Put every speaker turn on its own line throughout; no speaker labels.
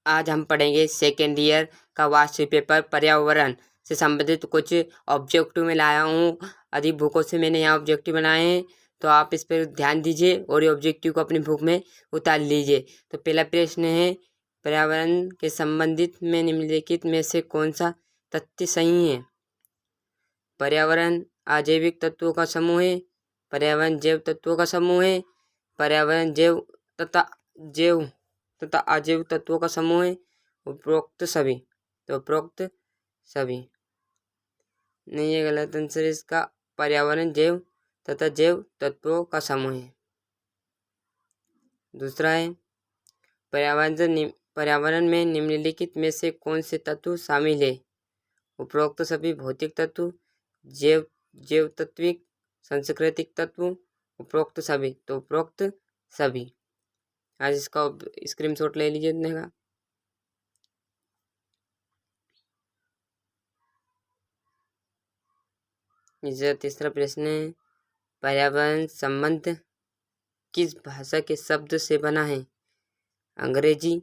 आज हम पढ़ेंगे सेकेंड ईयर का वार्षिक पेपर पर्यावरण से संबंधित कुछ ऑब्जेक्टिव में लाया हूँ। अधिक बुकों से मैंने यहाँ ऑब्जेक्टिव बनाए हैं, तो आप इस पर ध्यान दीजिए और ये ऑब्जेक्टिव को अपनी बुक में उतार लीजिए। तो पहला प्रश्न है, पर्यावरण के संबंधित में निम्नलिखित में से कौन सा तथ्य सही है? पर्यावरण अजैविक तत्वों का समूह है, पर्यावरण जैव तत्वों का समूह है, पर्यावरण जैव तथा अजैव तत्वों का समूह है, उपरोक्त सभी। तो उपरोक्त सभी नहीं, ये गलत आंसर है इसका। पर्यावरण जैव तथा जैव तत्वों का समूह है। दूसरा है, पर्यावरण में निम्नलिखित में से कौन से तत्व शामिल है? उपरोक्त सभी भौतिक तत्व, जैव तत्विक, सांस्कृतिक तत्व, उपरोक्त सभी। तो उपरोक्त सभी। आज इसका स्क्रीनशॉट ले लीजिए इतने का। इसे तीसरा प्रश्न है, पर्यावरण संबंध किस भाषा के शब्द से बना है? अंग्रेजी,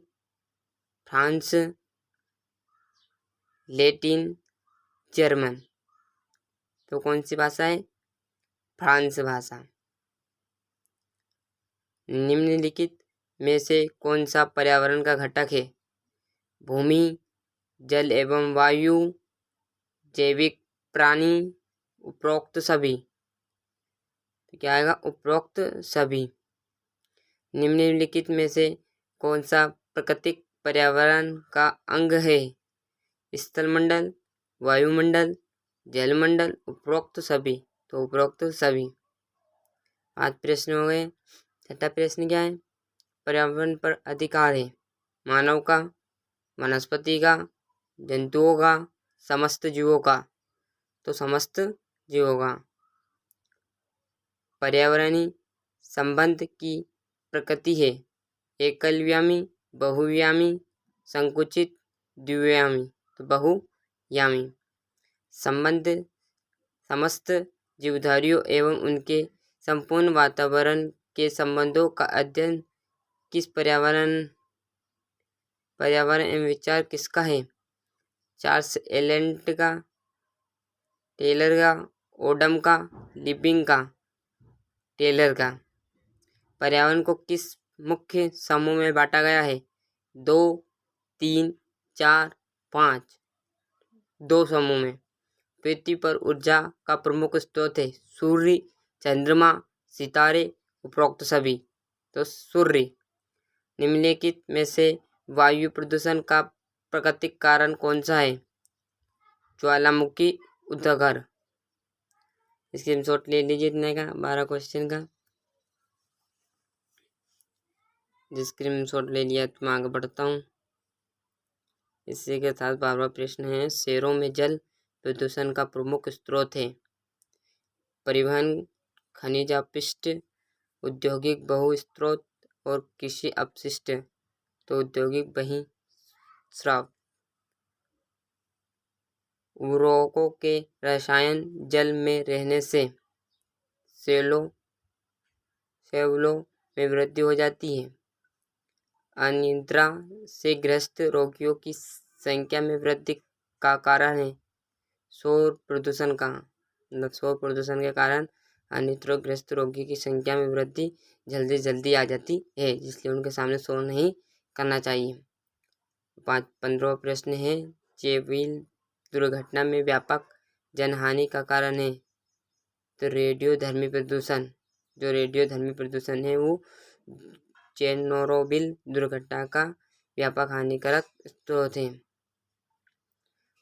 फ्रांस, लैटिन, जर्मन। तो कौन सी भाषा है? फ्रांस भाषा। निम्नलिखित में से कौन सा पर्यावरण का घटक है? भूमि, जल एवं वायु, जैविक प्राणी, उपरोक्त सभी। तो क्या आएगा? उपरोक्त सभी। निम्नलिखित में से कौन सा प्राकृतिक पर्यावरण का अंग है? स्थलमंडल, वायुमंडल, जलमंडल, उपरोक्त सभी। तो उपरोक्त सभी। 5 प्रश्न हो गए। छठा प्रश्न क्या है? पर्यावरण पर अधिकार है मानव का, वनस्पति का, जंतुओं का, समस्त जीवों का। तो समस्त जीवों का। पर्यावरणीय संबंध की प्रकृति है एकलव्यामी, बहुव्यामी, संकुचित, द्विव्यामी। तो बहुयामी। संबंध समस्त जीवधारियों एवं उनके संपूर्ण वातावरण के संबंधों का अध्ययन किस पर्यावरण एवं विचार किसका है? चार्ल्स एलेट का, टेलर का, ओडम का, लिबिंग का। टेलर का। पर्यावरण को किस मुख्य समूह में बांटा गया है? 2, 3, 4, 5। 2 समूह में। पृथ्वी पर ऊर्जा का प्रमुख स्रोत है सूर्य, चंद्रमा, सितारे, उपरोक्त सभी। तो सूर्य। निम्नलिखित में से वायु प्रदूषण का प्राकृतिक कारण कौन सा है? ज्वालामुखी उद्गार। स्क्रीनशॉट ले लीजिए इतने का 12 क्वेश्चन का। स्क्रीनशॉट ले लिया तो मैं आगे बढ़ता हूँ। इसी के साथ 12वां प्रश्न है, शहरों में जल प्रदूषण का प्रमुख स्रोत है परिवहन, खनिज अपशिष्ट, औद्योगिक बहुस्रोत और कृषि अपशिष्ट। तो औद्योगिक बहिर्स्राव। उर्वरकों के रसायन जल में रहने से सेलों में वृद्धि हो जाती है। अनिद्रा से ग्रस्त रोगियों की संख्या में वृद्धि का कारण है सौर प्रदूषण का। मतलब सौर प्रदूषण के कारण अनिद्राग्रस्त रोगी की संख्या में वृद्धि जल्दी आ जाती है, इसलिए उनके सामने शोर नहीं करना चाहिए। 15वां प्रश्न है, चेरनोबिल दुर्घटना में व्यापक जनहानि का कारण है? तो रेडियोधर्मी प्रदूषण। जो रेडियोधर्मी प्रदूषण है वो चेरनोबिल दुर्घटना का व्यापक हानिकारक स्रोत है।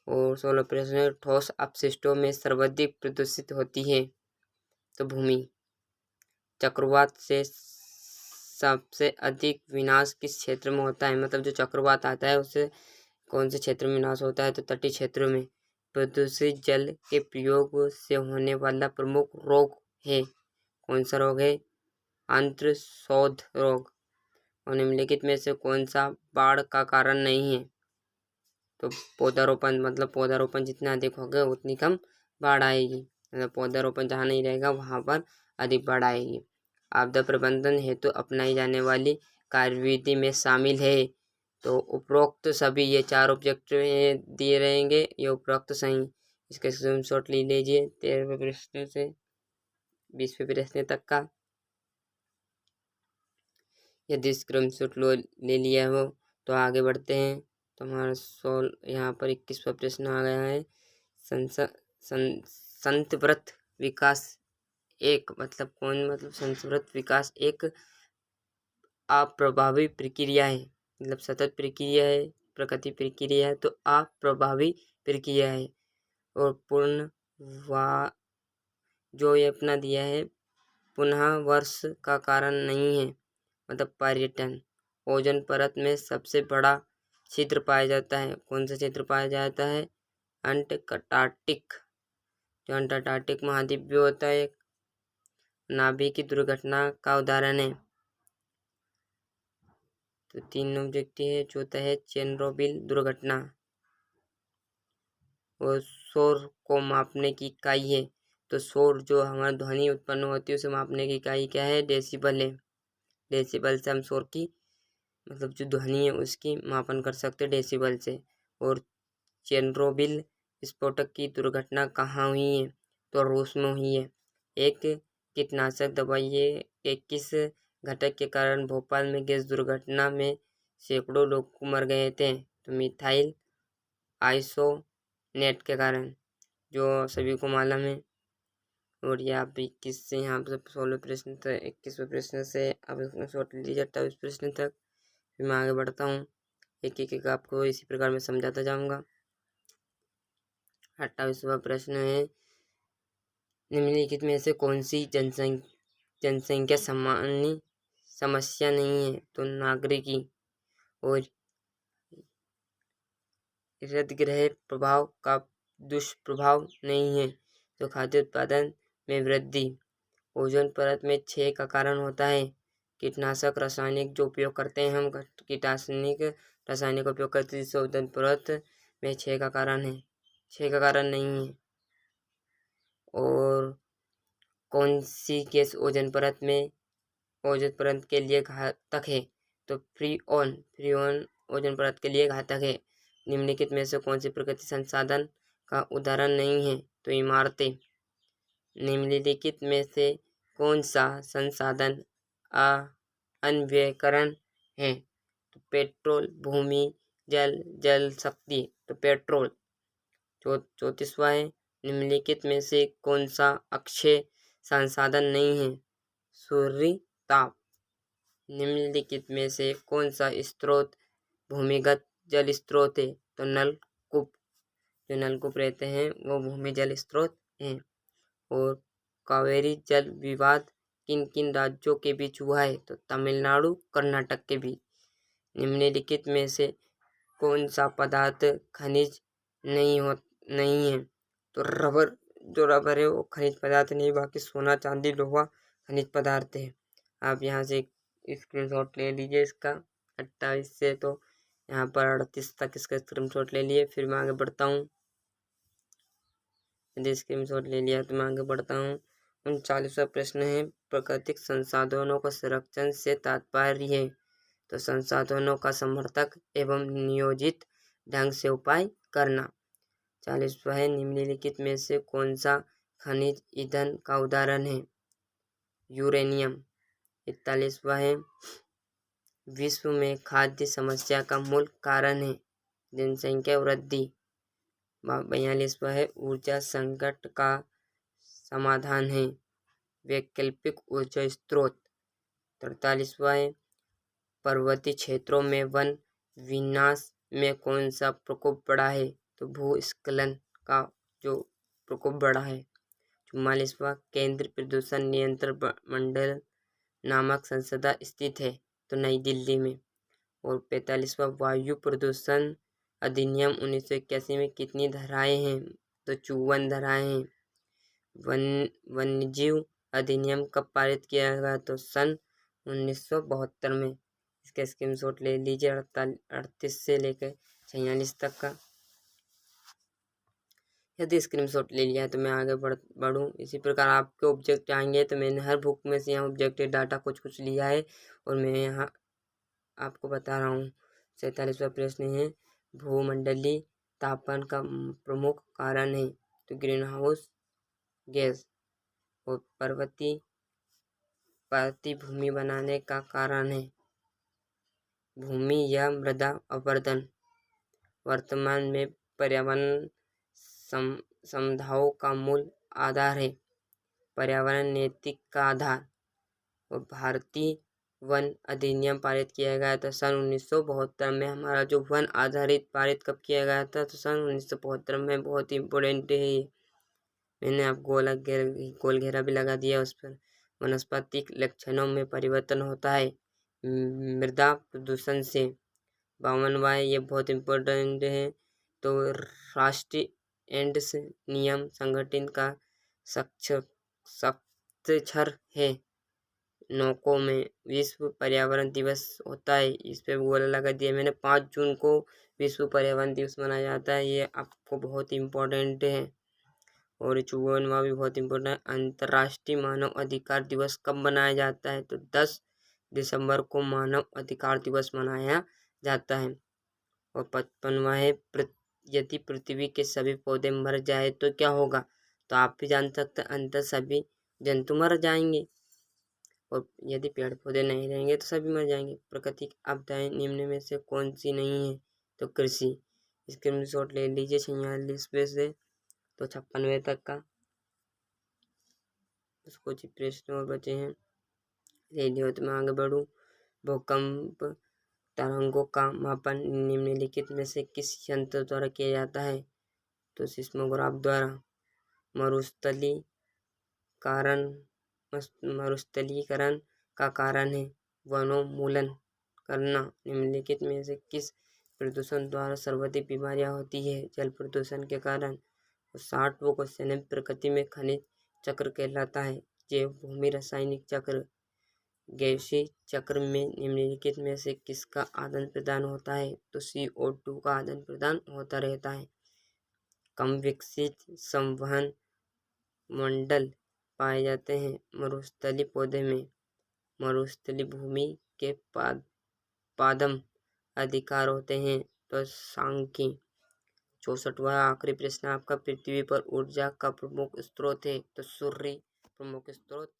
और 16 प्रश्न, ठोस अपशिष्टों में सर्वाधिक प्रदूषित होती है? तो भूमि। चक्रवात से सबसे अधिक विनाश किस क्षेत्र में होता है? मतलब जो चक्रवात आता है उससे कौन से क्षेत्र में विनाश होता है? तो तटीय क्षेत्रों में। प्रदूषित जल के प्रयोग से होने वाला प्रमुख रोग है? कौन सा रोग है? अंत्रशोथ रोग। और निम्नलिखित में से कौन सा बाढ़ का कारण नहीं है? तो पौधारोपण। मतलब पौधारोपण जितना अधिक होगा उतनी कम बाढ़ आएगी। मतलब पौधारोपण जहाँ नहीं रहेगा वहाँ पर अधिक बाढ़ आएगी। आपदा प्रबंधन हेतु अपनाई जाने वाली कार्यविधि में शामिल है तो उपरोक्त सभी ये 4 ऑब्जेक्ट दिए रहेंगे, ये उपरोक्त सही। इसका स्क्रीनशॉट ले लीजिए 13वें प्रश्न से 20वें प्रश्न तक का। यदि स्क्रीनशॉट ले लिया हो तो आगे बढ़ते हैं। तो हमारा यहाँ पर 21वां प्रश्न आ गया है। संतव्रत विकास एक मतलब कौन, मतलब संतव्रत विकास एक अप्रभावी प्रक्रिया है, मतलब सतत प्रक्रिया है, प्रकृति प्रक्रिया है, तो अप्रभावी प्रक्रिया है। और पूर्ण जो ये अपना दिया है पुनः वर्ष का कारण नहीं है, मतलब पर्यटन। ओजोन परत में सबसे बड़ा छिद्र पाया जाता है, कौन सा छिद्र पाया जाता है? अंटार्कटिक, जो अंटार्कटिक महाद्वीप भी होता है, एक नाभिक की दुर्घटना का उदाहरण है। तो 3 ऑब्जेक्ट है। चौथा है चेरनोबिल दुर्घटना। और शोर को मापने की इकाई है, तो शोर जो हमारा ध्वनि उत्पन्न होती है उसे मापने की इकाई क्या है? डेसिबल है। डेसिबल से हम शोर की मतलब जो ध्वनि है उसकी मापन कर सकते हैं डेसिबल से। और चेरनोबिल विस्फोटक की दुर्घटना कहाँ हुई है? तो रूस में हुई है। एक कीटनाशक दवाई के किस घटक के कारण भोपाल में गैस दुर्घटना में सैकड़ों लोग मर गए थे? तो मिथाइल आइसोनेट के कारण, जो सभी को मालूम है। और ये आप 21 से यहाँ पर 16 प्रश्न तक 21वें प्रश्न से आप शॉर्ट लीजिए 28 प्रश्न तक। फिर मैं आगे बढ़ता हूँ, एक एक आपको इसी प्रकार मैं समझाता जाऊँगा। 28वां प्रश्न है, निम्नलिखित में से कौन सी जनसंख्या सामान्य समस्या नहीं है? तो नागरिकी और हरितगृह प्रभाव का दुष्प्रभाव नहीं है। तो खाद्य उत्पादन में वृद्धि। ओजोन परत में क्षय का कारण होता है। कीटनाशक रासायनिक जो उपयोग करते हैं हम, कीटनाशनिक रासायनिक उपयोग करते हैं जिससे ओजोन परत में क्षय का कारण है, क्षय का कारण नहीं है। और कौन सी गैस ओजोन परत के लिए घातक है? तो फ्रीऑन ओजोन परत के लिए घातक है। निम्नलिखित में से कौन सी प्रकृति संसाधन का उदाहरण नहीं है? तो इमारतें। निम्नलिखित में से कौन सा संसाधन अन्वयकरण है? तो पेट्रोल, भूमि, जल शक्ति। तो पेट्रोल। 34वां है, निम्नलिखित में से कौन सा अक्षय संसाधन नहीं है? सूर्य ताप। निम्नलिखित में से कौन सा स्रोत भूमिगत जल स्रोत है? तो नलकूप, जो नलकूप रहते हैं वो भूमि जल स्रोत हैं। और कावेरी जल विवाद किन किन राज्यों के बीच हुआ है? तो तमिलनाडु, कर्नाटक के बीच। निम्नलिखित में से कौन सा पदार्थ खनिज नहीं है? तो रबर, जो रबर है वो खनिज पदार्थ नहीं, बाकी सोना, चांदी, लोहा खनिज पदार्थ है। आप यहाँ से स्क्रीनशॉट ले लीजिए इसका 28 से, तो यहाँ पर 38 तक इसका स्क्रीनशॉट ले लिए। फिर मैं आगे बढ़ता हूँ। यदि स्क्रीनशॉट ले लिया तो मैं आगे बढ़ता हूँ। 39वां प्रश्न है, प्राकृतिक संसाधनों का संरक्षण से तात्पर्य है? तो संसाधनों का समर्थक एवं नियोजित ढंग से उपाय करना। 40वां है, निम्नलिखित में से कौन सा खनिज ईंधन का उदाहरण है? यूरेनियम। 41वां है, विश्व में खाद्य समस्या का मूल कारण है? जनसंख्या वृद्धि। 42वां है, ऊर्जा संकट का समाधान है? वैकल्पिक ऊर्जा स्रोत। 43वां है, पर्वतीय क्षेत्रों में वन विनाश में कौन सा प्रकोप बढ़ा है? तो भूस्खलन का जो प्रकोप बढ़ा है। 44वां, केंद्रीय प्रदूषण नियंत्रण मंडल नामक संस्था स्थित है? तो नई दिल्ली में। और 45वां, वायु प्रदूषण अधिनियम 1981 में कितनी धाराएं हैं? तो 54 धाराएं हैं। वन्यजीव अधिनियम कब पारित किया गया? तो सन 1972 में। इसका स्क्रीनशॉट ले लीजिए 38 से लेकर 46 तक का। यदि स्क्रीनशॉट ले लिया है तो मैं आगे बढ़ूँ। इसी प्रकार आपके ऑब्जेक्ट आएंगे, तो मैंने हर बुक में से यहाँ ऑब्जेक्टिव डाटा कुछ लिया है और मैं यहाँ आपको बता रहा हूँ। 47वां प्रश्न है, भूमंडलीय तापमान का प्रमुख कारण है तो ग्रीन हाउस गैस। और पर्वतीय परती भूमि बनाने का कारण है भूमि या मृदा अपरदन। वर्तमान में पर्यावरण समझदारों का मूल आधार है पर्यावरण नीति का आधार। और भारतीय वन अधिनियम पारित किया गया था सन 1972 में। हमारा जो वन आधारित पारित कब किया गया था तो सन 1972 में। बहुत ही इम्पोर्टेंट है ये। मैंने आपको गोल घेरा भी लगा दिया उस पर। वनस्पतिक लक्षणों में परिवर्तन होता है मृदा प्रदूषण से। 52वां ये बहुत इम्पोर्टेंट है। तो राष्ट्रीय एड्स नियम संगठन का हस्ताक्षर है नौकों में। विश्व पर्यावरण दिवस होता है, इस पे गोला लगा दिया मैंने। 5 जून को विश्व पर्यावरण दिवस मनाया जाता है, ये आपको बहुत इम्पोर्टेंट है। और 54वां भी बहुत इम्पोर्टेंट है। अंतर्राष्ट्रीय मानव अधिकार दिवस कब मनाया जाता है तो 10 दिसंबर को मानव अधिकार दिवस मनाया जाता है। और 55वां है, यदि पृथ्वी के सभी पौधे मर जाए तो क्या होगा। तो आप भी जान सकते हैं, अंतर सभी जंतु मर जाएंगे। और यदि पेड़ पौधे नहीं रहेंगे तो सभी मर जाएंगे। प्राकृतिक आपदाएं निम्न में से कौन सी नहीं है तो कृषि। स्क्रीनशॉट ले लीजिए 46 से तो 56वें तक का। कुछ प्रश्न और बचे हैं, ले लियो तो मैं आगे बढ़ूँ। भूकंप तरंगों का मापन निम्नलिखित में से किस यंत्र द्वारा किया जाता है तो सिस्मोग्राफ द्वारा। मरुस्थलीकरण का कारण है वनोन्मूलन करना। निम्नलिखित में से किस प्रदूषण द्वारा सर्वाधिक बीमारियां होती है जल प्रदूषण के कारण। 60वां क्वेश्चन है, प्रकृति में खनिज चक्र कहलाता है जैव भूमि रासायनिक चक्र। गैसीय चक्र में निम्नलिखित में से किसका आदान प्रदान होता है तो CO2 का आदान प्रदान होता रहता है। कम विकसित संवहन मंडल पाए जाते हैं मरुस्थलीय पौधे में। मरुस्थलीय भूमि के पादम अधिकार होते हैं तो सांख्यिकी। 64वां आखिरी प्रश्न आपका, पृथ्वी पर ऊर्जा का प्रमुख स्रोत है तो सूर्य प्रमुख स्रोत